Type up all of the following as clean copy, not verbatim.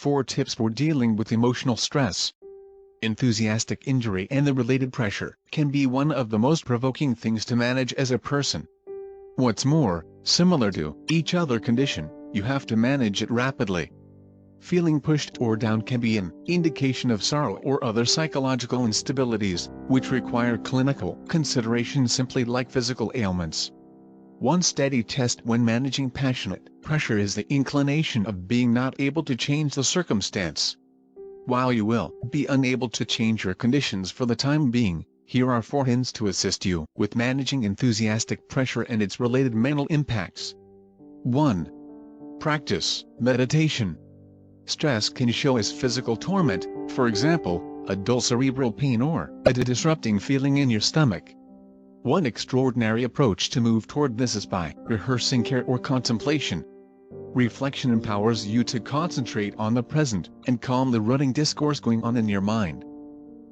4 tips for dealing with emotional stress. Enthusiastic injury and the related pressure can be one of the most provoking things to manage as a person. What's more, similar to each other condition, you have to manage it rapidly. Feeling pushed or down can be an indication of sorrow or other psychological instabilities, which require clinical consideration simply like physical ailments. One steady test when managing passionate pressure is the inclination of being not able to change the circumstance. While you will be unable to change your conditions for the time being, here are 4 hints to assist you with managing enthusiastic pressure and its related mental impacts. 1. Practice meditation. Stress can show as physical torment, for example, a dull cerebral pain or a disrupting feeling in your stomach. One extraordinary approach to move toward this is by rehearsing care or contemplation. Reflection empowers you to concentrate on the present and calm the running discourse going on in your mind.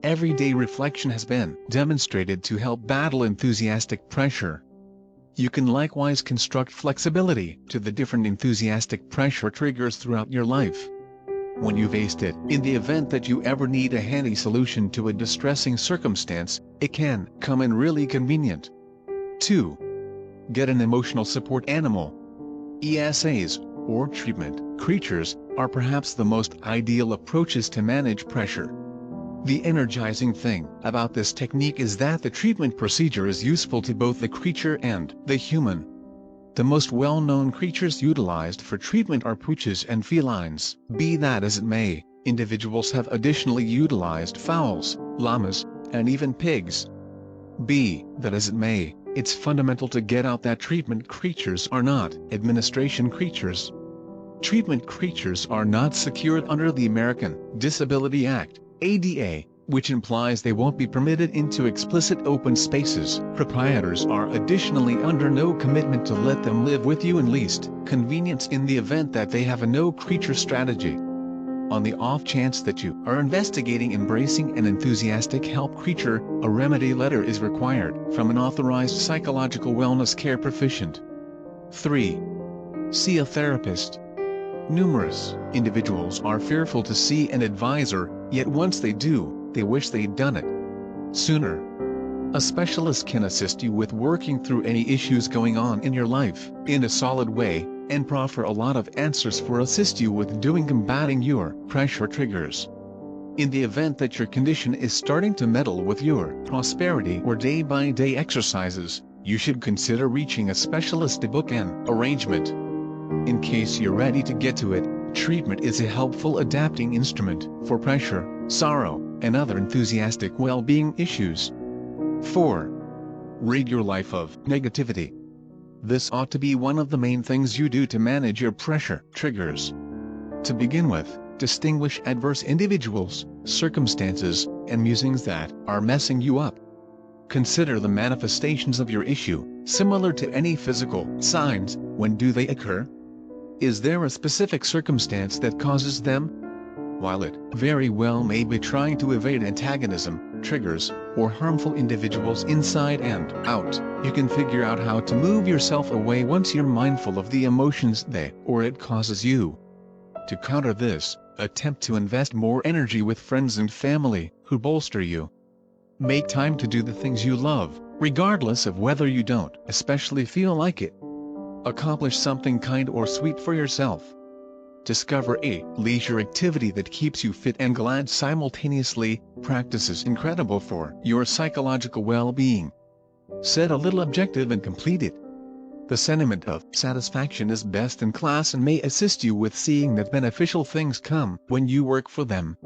Everyday reflection has been demonstrated to help battle enthusiastic pressure. You can likewise construct flexibility to the different enthusiastic pressure triggers throughout your life. When you've faced it, in the event that you ever need a handy solution to a distressing circumstance, it can come in really convenient. 2. Get an emotional support animal. ESAs, or treatment creatures, are perhaps the most ideal approaches to manage pressure. The energizing thing about this technique is that the treatment procedure is useful to both the creature and the human. The most well-known creatures utilized for treatment are pooches and felines. Be that as it may, individuals have additionally utilized fowls, llamas, and even pigs. Be that as it may, it's fundamental to get out that treatment creatures are not administration creatures. Treatment creatures are not secured under the American Disability Act, ADA, which implies they won't be permitted into explicit open spaces. Proprietors are additionally under no commitment to let them live with you in least convenience in the event that they have a no-creature strategy. On the off chance that you are investigating embracing an enthusiastic help creature, a remedy letter is required from an authorized psychological wellness care proficient. 3. See a therapist. Numerous individuals are fearful to see an advisor, yet once they do, they wish they'd done it sooner. A specialist can assist you with working through any issues going on in your life in a solid way, and proffer a lot of answers for assist you with combating your pressure triggers. In the event that your condition is starting to meddle with your prosperity or day-by-day exercises, you should consider reaching a specialist to book an arrangement. In case you're ready to get to it, treatment is a helpful adapting instrument for pressure, sorrow, and other enthusiastic well-being issues. 4. Rid your life of negativity. This ought to be one of the main things you do to manage your pressure triggers. To begin with, distinguish adverse individuals, circumstances, and musings that are messing you up. Consider the manifestations of your issue, similar to any physical signs. When do they occur? Is there a specific circumstance that causes them? While it very well may be trying to evade antagonism, triggers, or harmful individuals inside and out, you can figure out how to move yourself away once you're mindful of the emotions they or it causes you. To counter this, attempt to invest more energy with friends and family who bolster you. Make time to do the things you love, regardless of whether you don't especially feel like it. Accomplish something kind or sweet for yourself. Discover a leisure activity that keeps you fit and glad simultaneously. Practice is incredible for your psychological well-being. Set a little objective and complete it. The sentiment of satisfaction is best in class and may assist you with seeing that beneficial things come when you work for them.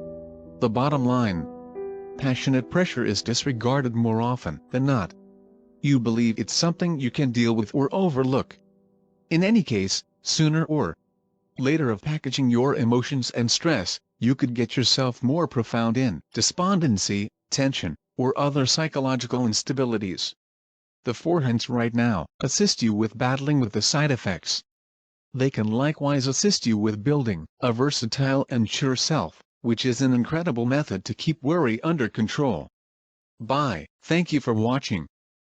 The bottom line: passionate pressure is disregarded more often than not. You believe it's something you can deal with or overlook. In any case, sooner or later of packaging your emotions and stress, you could get yourself more profound in despondency, tension, or other psychological instabilities. The 4 hints right now assist you with battling with the side effects. They can likewise assist you with building a versatile and sure self, which is an incredible method to keep worry under control. Bye. Thank you for watching.